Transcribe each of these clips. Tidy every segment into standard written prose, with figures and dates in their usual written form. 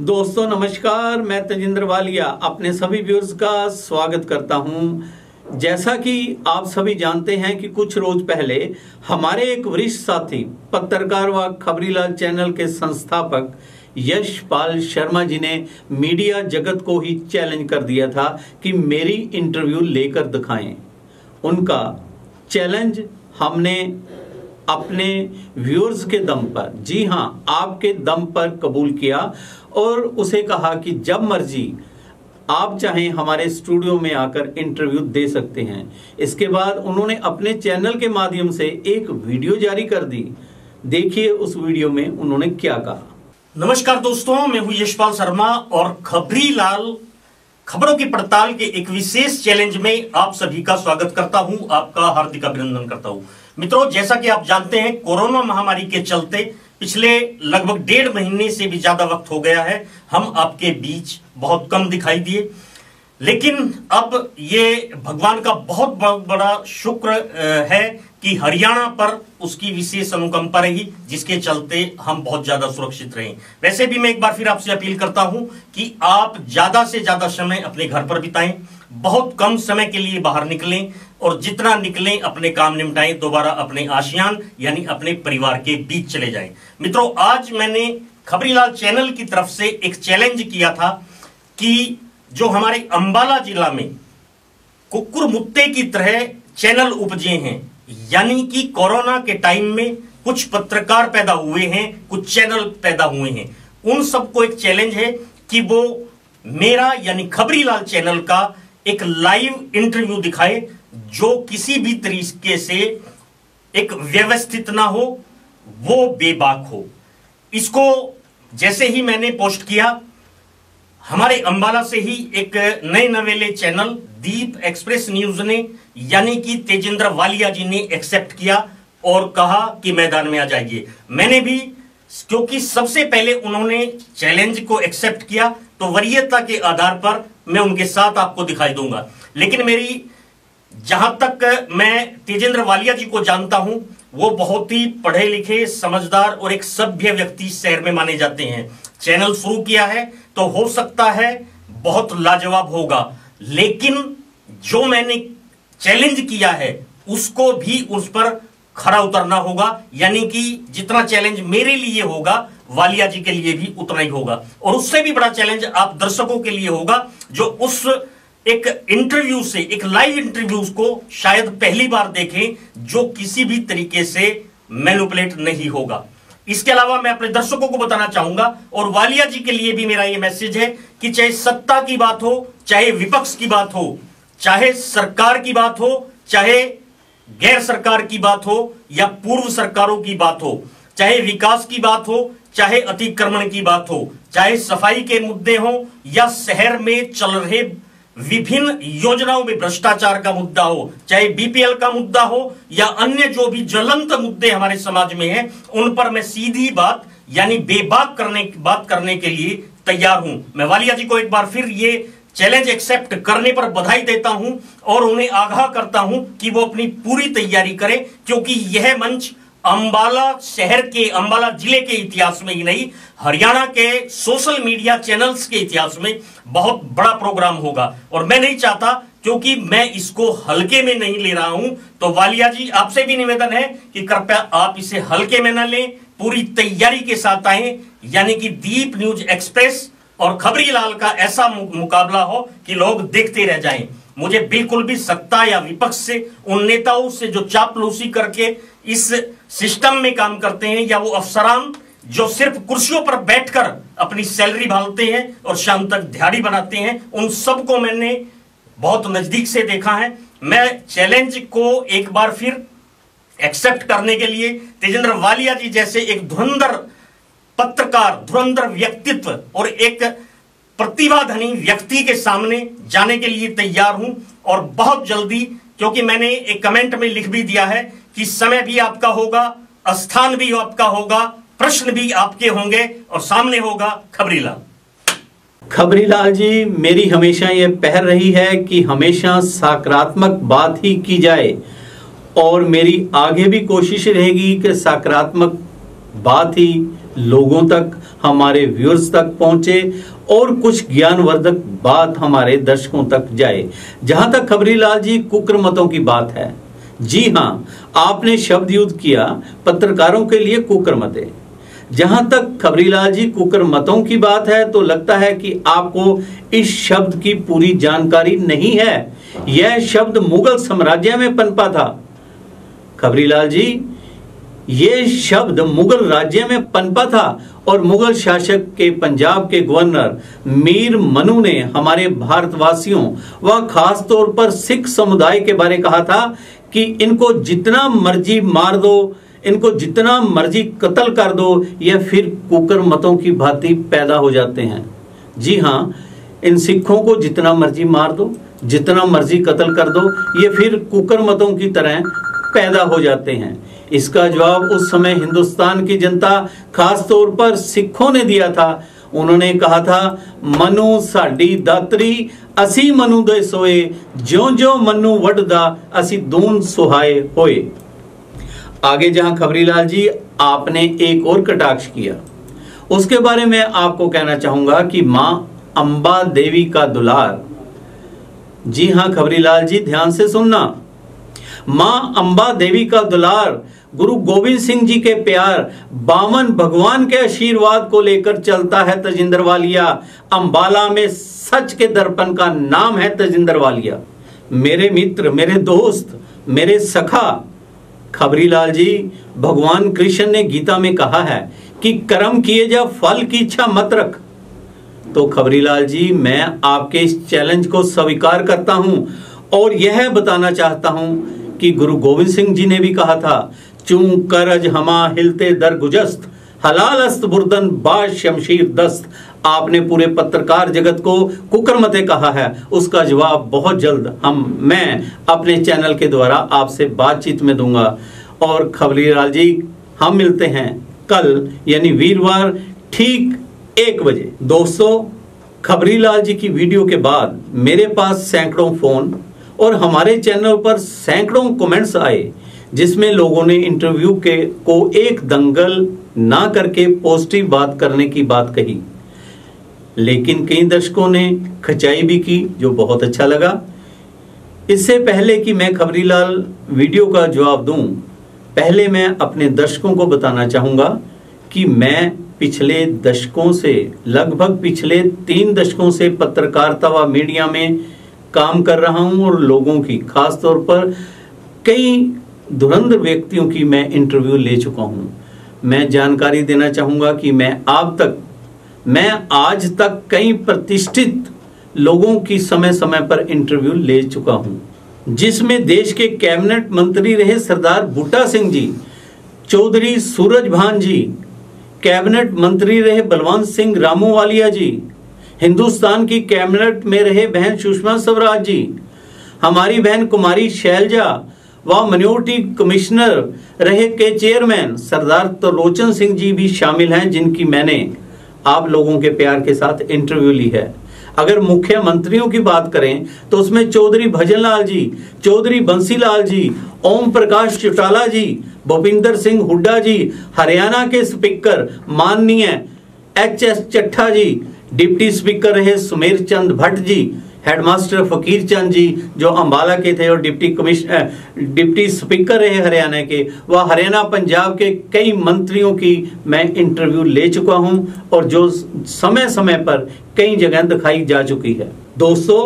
दोस्तों नमस्कार, मैं तेजिंद्र वालिया अपने सभी व्यूअर्स का स्वागत करता हूं। जैसा कि आप सभी जानते हैं कि कुछ रोज पहले हमारे एक वरिष्ठ साथी पत्रकार व खबरीलाल चैनल के संस्थापक यशपाल शर्मा जी ने मीडिया जगत को ही चैलेंज कर दिया था कि मेरी इंटरव्यू लेकर दिखाएं। उनका चैलेंज हमने अपने व्यूअर्स के दम पर, जी हां, आपके दम पर कबूल किया और उसे कहा कि जब मर्जी आप चाहें हमारे स्टूडियो में आकर इंटरव्यू दे सकते हैं। इसके बाद उन्होंने अपने चैनल के माध्यम से एक वीडियो जारी कर दी। देखिए उस वीडियो में उन्होंने क्या कहा। नमस्कार दोस्तों, मैं हूं यशपाल शर्मा और खबरीलाल खबरों की पड़ताल के एक विशेष चैलेंज में आप सभी का स्वागत करता हूं, आपका हार्दिक अभिनंदन करता हूं। मित्रों, जैसा कि आप जानते हैं, कोरोना महामारी के चलते पिछले लगभग 1.5 महीने से भी ज्यादा वक्त हो गया है, हम आपके बीच बहुत कम दिखाई दिए। लेकिन अब ये भगवान का बहुत बड़ा शुक्र है कि हरियाणा पर उसकी विशेष अनुकंपा रही, जिसके चलते हम बहुत ज्यादा सुरक्षित रहे। वैसे भी मैं एक बार फिर आपसे अपील करता हूं कि आप ज्यादा से ज्यादा समय अपने घर पर बिताएं, बहुत कम समय के लिए बाहर निकलें और जितना निकलें अपने काम निपटाएं, दोबारा अपने आशियान यानी अपने परिवार के बीच चले जाएं। मित्रों, आज मैंने खबरीलाल चैनल की तरफ से एक चैलेंज किया था कि जो हमारे अंबाला जिला में कुकुर मुत्ते की तरह चैनल उपजे हैं, यानी कि कोरोना के टाइम में कुछ पत्रकार पैदा हुए हैं, कुछ चैनल पैदा हुए हैं, उन सबको एक चैलेंज है कि वो मेरा यानी खबरीलाल चैनल का एक लाइव इंटरव्यू दिखाए जो किसी भी तरीके से एक व्यवस्थित ना हो, वो बेबाक हो। इसको जैसे ही मैंने पोस्ट किया, हमारे अंबाला से ही एक नए नवेले चैनल दीप एक्सप्रेस न्यूज ने यानी कि तेजिंद्र वालिया जी ने एक्सेप्ट किया और कहा कि मैदान में आ जाइए। मैंने भी, क्योंकि सबसे पहले उन्होंने चैलेंज को एक्सेप्ट किया, तो वरीयता के आधार पर मैं उनके साथ आपको दिखाई दूंगा। लेकिन मेरी, जहां तक मैं तेजिंद्र वालिया जी को जानता हूं, वो बहुत ही पढ़े लिखे, समझदार और एक सभ्य व्यक्ति शहर में माने जाते हैं। चैनल शुरू किया है तो हो सकता है बहुत लाजवाब होगा, लेकिन जो मैंने चैलेंज किया है उसको भी उस पर खरा उतरना होगा, यानी कि जितना चैलेंज मेरे लिए होगा वालिया जी के लिए भी उतना ही होगा। और उससे भी बड़ा चैलेंज आप दर्शकों के लिए होगा, जो उस एक इंटरव्यू से, एक लाइव इंटरव्यू को शायद पहली बार देखें, जो किसी भी तरीके से मैनिपुलेट नहीं होगा। इसके अलावा मैं अपने दर्शकों को बताना चाहूंगा और वालिया जी के लिए भी मेरा यह मैसेज है कि चाहे सत्ता की बात हो, चाहे विपक्ष की बात हो, चाहे सरकार की बात हो, चाहे गैर सरकार की बात हो या पूर्व सरकारों की बात हो, चाहे विकास की बात हो, चाहे अतिक्रमण की बात हो, चाहे सफाई के मुद्दे हो या शहर में चल रहे विभिन्न योजनाओं में भ्रष्टाचार का मुद्दा हो, चाहे बीपीएल का मुद्दा हो या अन्य जो भी ज्वलंत मुद्दे हमारे समाज में हैं, उन पर मैं सीधी बात यानी बेबाक बात करने के लिए तैयार हूं। मैं वालिया जी को एक बार फिर ये चैलेंज एक्सेप्ट करने पर बधाई देता हूं और उन्हें आगाह करता हूं कि वो अपनी पूरी तैयारी करें, क्योंकि यह मंच अंबाला शहर के, अंबाला जिले के इतिहास में ही नहीं, हरियाणा के सोशल मीडिया चैनल्स के इतिहास में बहुत बड़ा प्रोग्राम होगा। और मैं नहीं चाहता, क्योंकि मैं इसको हल्के में नहीं ले रहा हूं, तो वालिया जी आपसे भी निवेदन है कि कृपया आप इसे हल्के में न लें, पूरी तैयारी के साथ आए, यानी कि दीप न्यूज एक्सप्रेस और खबरीलाल का ऐसा मुकाबला हो कि लोग देखते रह जाएं। मुझे बिल्कुल भी सत्ता या विपक्ष से, उन नेताओं से जो चापलूसी करके इस सिस्टम में काम करते हैं, या वो अफसरान जो सिर्फ कुर्सियों पर बैठकर अपनी सैलरी भालते हैं और शाम तक दिहाड़ी बनाते हैं, उन सबको मैंने बहुत नजदीक से देखा है। मैं चैलेंज को एक बार फिर एक्सेप्ट करने के लिए तेजिंद्र वालिया जी जैसे एक धुरंधर पत्रकार, धुरंधर व्यक्तित्व और एक प्रतिभाधनी व्यक्ति के सामने जाने के लिए तैयार हूं। और बहुत जल्दी, क्योंकि मैंने एक कमेंट में लिख भी दिया है कि समय भी आपका होगा, स्थान भी आपका होगा, प्रश्न भी आपके होंगे और सामने होगा खबरीलाल। खबरीलाल जी, मेरी हमेशा ये पहल रही है कि हमेशा सकारात्मक बात ही की जाए और मेरी आगे भी कोशिश रहेगी कि सकारात्मक बात ही लोगों तक, हमारे व्यूअर्स तक पहुंचे और कुछ ज्ञानवर्धक बात हमारे दर्शकों तक जाए। जहां तक खबरीलाल जी कुकर्मतों की बात है, जी हां, आपने शब्द युद्ध किया पत्रकारों के लिए कुकर्मते। जहां तक खबरीलाल जी कुकर्मतों की बात है तो लगता है कि आपको इस शब्द की पूरी जानकारी नहीं है। यह शब्द मुगल साम्राज्य में पनपा था। खबरीलाल जी, यह शब्द मुगल राज्य में पनपा था और मुगल शासक के पंजाब के गवर्नर मीर मनु ने हमारे भारतवासियों व खास तौर पर सिख समुदाय के बारे कहा था कि इनको जितना मर्जी मार दो, इनको जितना मर्जी कत्ल कर दो, ये फिर कुकर्मतों की भांति पैदा हो जाते हैं। जी हां, इन सिखों को जितना मर्जी मार दो, जितना मर्जी कत्ल कर दो, ये फिर कुकर्मतों की तरह पैदा हो जाते हैं। इसका जवाब उस समय हिंदुस्तान की जनता, खास तौर पर सिखों ने दिया था। उन्होंने कहा था, मनु साडी दातरी असी मनु दे सोए, ज्यों ज्यों मनु वडदा असी दून सुहाए होए। आगे जहां खबरीलाल जी आपने एक और कटाक्ष किया, उसके बारे में आपको कहना चाहूंगा कि मां अंबा देवी का दुलार। जी हां खबरीलाल जी, ध्यान से सुनना। मां अंबा देवी का दुलार, गुरु गोविंद सिंह जी के प्यार, बामन भगवान के आशीर्वाद को लेकर चलता है तजिंदर वालिया। अंबाला में सच के दर्पण का नाम है तजिंदर वालिया। मेरे मित्र, मेरे दोस्त, मेरे सखा खबरीलाल जी, भगवान कृष्ण ने गीता में कहा है कि कर्म किए जा, फल की इच्छा मत रख। तो खबरीलाल जी, मैं आपके इस चैलेंज को स्वीकार करता हूं और यह बताना चाहता हूं कि गुरु गोविंद सिंह जी ने भी कहा था, चूं करज हमा हिलते दर गुजस्त, हलाल अस्त बुर्दन बाज शमशीर दस्त। आपने पूरे पत्रकार जगत को कुकर्मते कहा है, उसका जवाब बहुत जल्द मैं अपने चैनल के द्वारा आपसे बातचीत में दूंगा। और खबरीलाल जी, हम मिलते हैं कल यानी वीरवार ठीक 1 बजे। दोस्तों, खबरीलाल जी की वीडियो के बाद मेरे पास सैकड़ों फोन और हमारे चैनल पर सैकड़ों कमेंट्स आए, जिसमें लोगों ने इंटरव्यू को एक दंगल ना करके पॉजिटिव बात करने की बात कही, लेकिन कई दर्शकों ने खचाई भी की, जो बहुत अच्छा लगा। इससे पहले कि मैं खबरीलाल वीडियो का जवाब दूं, पहले मैं अपने दर्शकों को बताना चाहूंगा कि मैं पिछले दशकों से, लगभग पिछले 3 दशकों से पत्रकारिता व मीडिया में काम कर रहा हूं और लोगों की, खास तौर पर कई धुरंधर व्यक्तियों की मैं इंटरव्यू ले चुका हूं। मैं जानकारी देना चाहूंगा कि मैं आज तक कई प्रतिष्ठित लोगों की समय समय पर इंटरव्यू ले चुका हूं, जिसमें देश के कैबिनेट मंत्री रहे सरदार बूटा सिंह जी, चौधरी सूरजभान जी, कैबिनेट मंत्री रहे बलवंत सिंह रामूवालिया जी, हिंदुस्तान की कैबिनेट में रहे बहन सुषमा स्वराज जी, हमारी बहन कुमारी शैलजा व माइनॉरिटी कमिश्नर रहे के चेयरमैन सरदार त्रिलोचन सिंह जी भी शामिल हैं, जिनकी मैंने आप लोगों के प्यार के साथ इंटरव्यू ली है। अगर मुख्यमंत्रियों की बात करें तो उसमें चौधरी भजनलाल जी, चौधरी बंसीलाल जी, ओम प्रकाश चौटाला जी, भूपिंदर सिंह हुड्डा जी, हरियाणा के स्पीकर माननीय HS चट्ठा जी, डिप्टी स्पीकर रहे सुमेर चंद भट्ट जी, हेडमास्टर फकीर चंद जी जो अंबाला के थे और डिप्टी स्पीकर रहे हरियाणा के, वह हरियाणा पंजाब के कई मंत्रियों की मैं इंटरव्यू ले चुका हूं और जो समय समय पर कई जगह दिखाई जा चुकी है। दोस्तों,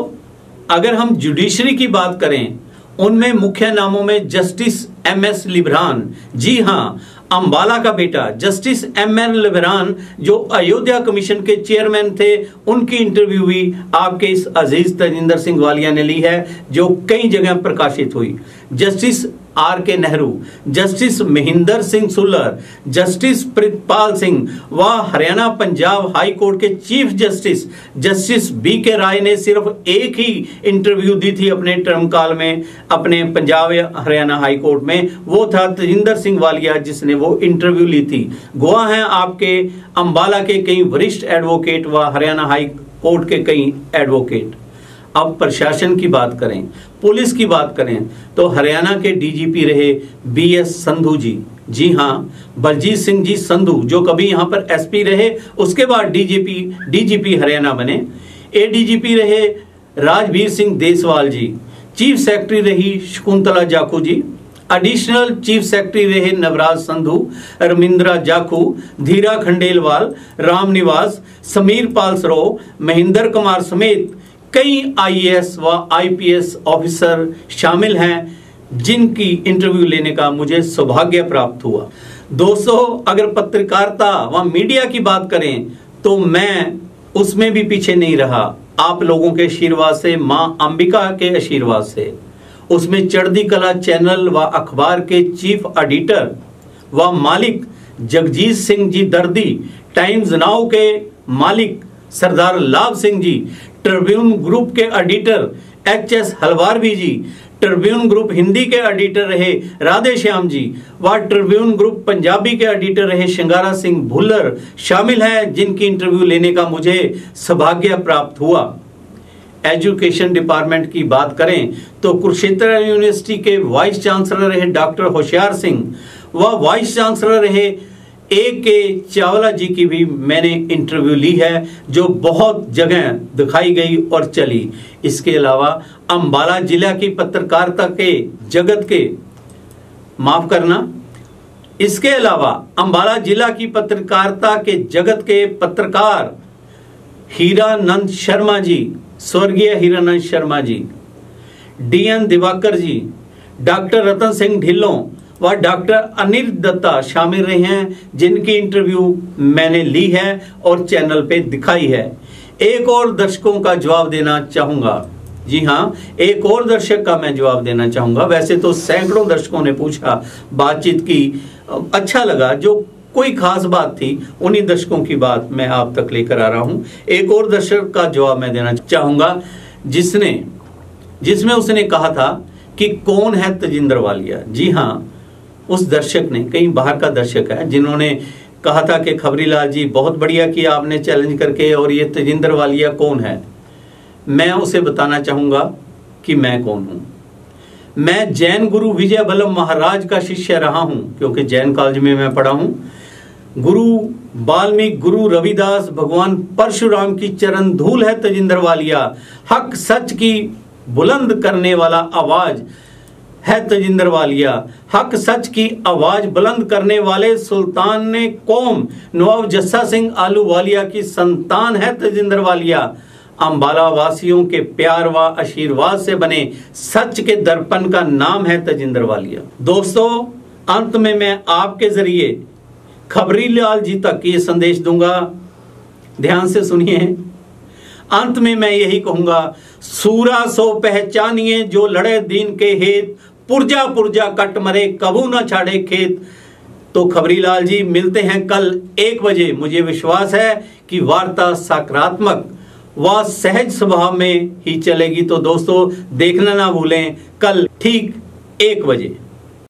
अगर हम जुडिशरी की बात करें, उनमें मुख्य नामों में जस्टिस MS लिब्रान, जी हां, अंबाला का बेटा जस्टिस MN लिब्रान जो अयोध्या कमीशन के चेयरमैन थे, उनकी इंटरव्यू भी आपके इस अजीज तजिंदर सिंह वालिया ने ली है, जो कई जगह प्रकाशित हुई। Justice RK Nehru, justice Mahendra Singh Sullar, justice Pritpal Singh व हरियाणा पंजाब हाई कोर्ट के चीफ जस्टिस BK राय ने सिर्फ एक ही इंटरव्यू दी थी अपने टर्म काल में अपने पंजाब हरियाणा हाई कोर्ट में, वो था तजिंदर सिंह वालिया जिसने वो इंटरव्यू ली थी। गवाह हैं आपके अंबाला के कई वरिष्ठ एडवोकेट व हरियाणा हाई कोर्ट के कई एडवोकेट। अब प्रशासन की बात करें, पुलिस की बात करें तो हरियाणा के DGP रहे BS संधू जी, जी हाँ, बलजीत सिंह जी संधू जो कभी यहाँ पर एसपी रहे, उसके बाद डीजीपी हरियाणा बने। एडीजीपी रहे राजवीर सिंह देसवाल जी। चीफ सेक्रेटरी रही शकुंतला जाखू जी। एडिशनल चीफ सेक्रेटरी रहे नवराज संधू, रमिंद्रा जाखू, धीरा खंडेलवाल, रामनिवास, समीर पाल सरो, महेंद्र कुमार समेत कई आईएएस व आईपीएस ऑफिसर शामिल हैं जिनकी इंटरव्यू लेने का मुझे सौभाग्य प्राप्त हुआ। दोस्तों, अगर पत्रकारिता व मीडिया की बात करें तो मैं उसमें भी पीछे नहीं रहा। आप लोगों के आशीर्वाद से, मां अंबिका के आशीर्वाद से, उसमें चढ़ती कला चैनल व अखबार के चीफ एडिटर व मालिक जगजीत सिंह जी दर्दी, टाइम्स नाउ के मालिक सरदार लाभ सिंह जी, ट्रिब्यून ग्रुप के एडिटर एचएस हलवारवी जी, ट्रिब्यून ग्रुप हिंदी के एडिटर रहे राधे श्याम जी व ट्रिब्यून ग्रुप पंजाबी के एडिटर रहे शिंगारा सिंह भुल्लर शामिल हैं जिनकी इंटरव्यू लेने का मुझे सौभाग्य प्राप्त हुआ। एजुकेशन डिपार्टमेंट की बात करें तो कुरुक्षेत्र यूनिवर्सिटी के वाइस चांसलर रहे डॉक्टर होशियार सिंह व वाइस चांसलर रहे A.K. चावला जी की भी मैंने इंटरव्यू ली है जो बहुत जगह दिखाई गई और चली। इसके अलावा अंबाला जिला की पत्रकारिता के जगत के माफ करना इसके अलावा अंबाला जिला की पत्रकारिता के जगत के पत्रकार हीरानंद शर्मा जी, स्वर्गीय हीरानंद शर्मा जी, DN दिवाकर जी, डॉक्टर रतन सिंह ढिल्लों व डॉक्टर अनिल दत्ता शामिल रहे हैं जिनकी इंटरव्यू मैंने ली है और चैनल पे दिखाई है। एक और दर्शकों का जवाब देना चाहूंगा। जी हाँ, एक और दर्शक का मैं जवाब देना चाहूंगा। वैसे तो सैकड़ों दर्शकों ने पूछा, बातचीत की, अच्छा लगा। जो कोई खास बात थी उन्हीं दर्शकों की बात मैं आप तक लेकर आ रहा हूं। एक और दर्शक का जवाब मैं देना चाहूंगा जिसमें उसने कहा था कि कौन है तजिंदर वालिया। जी हाँ, उस दर्शक ने, कहीं बाहर का दर्शक है, जिन्होंने कहा था कि खबरीलाल जी बहुत बढ़िया किया आपने चैलेंज करके, और ये तजिंदर वालिया कौन है। मैं उसे बताना चाहूंगा कि मैं कौन हूं। मैं जैन गुरु विजय वल्लभ महाराज का शिष्य रहा हूं, क्योंकि जैन कॉलेज में मैं पढ़ा हूं। गुरु वाल्मीकि, गुरु रविदास, भगवान परशुराम की चरण धूल है तजिंदर वालिया। हक सच की बुलंद करने वाला आवाज है तजिंदर वालिया। हक सच की आवाज बुलंद करने वाले सुल्तान ने कौम नवाब जस्सा सिंह आलूवालिया की संतान है तजिंदर वालिया। अंबाला वासियों के प्यार व आशीर्वाद से बने सच के दर्पण का नाम है तजिंदर वालिया। दोस्तों, अंत में मैं आपके जरिए खबरीलाल जी तक ये संदेश दूंगा, ध्यान से सुनिए। अंत में मैं यही कहूंगा, सूरा सो पहचानिए जो लड़े दीन के हेत, पुरजा पुरजा कट मरे कबू न छाड़े खेत। तो खबरीलाल जी मिलते हैं कल 1 बजे। मुझे विश्वास है कि वार्ता सकारात्मक व सहज स्वभाव में ही चलेगी। तो दोस्तों, देखना ना भूलें कल ठीक 1 बजे।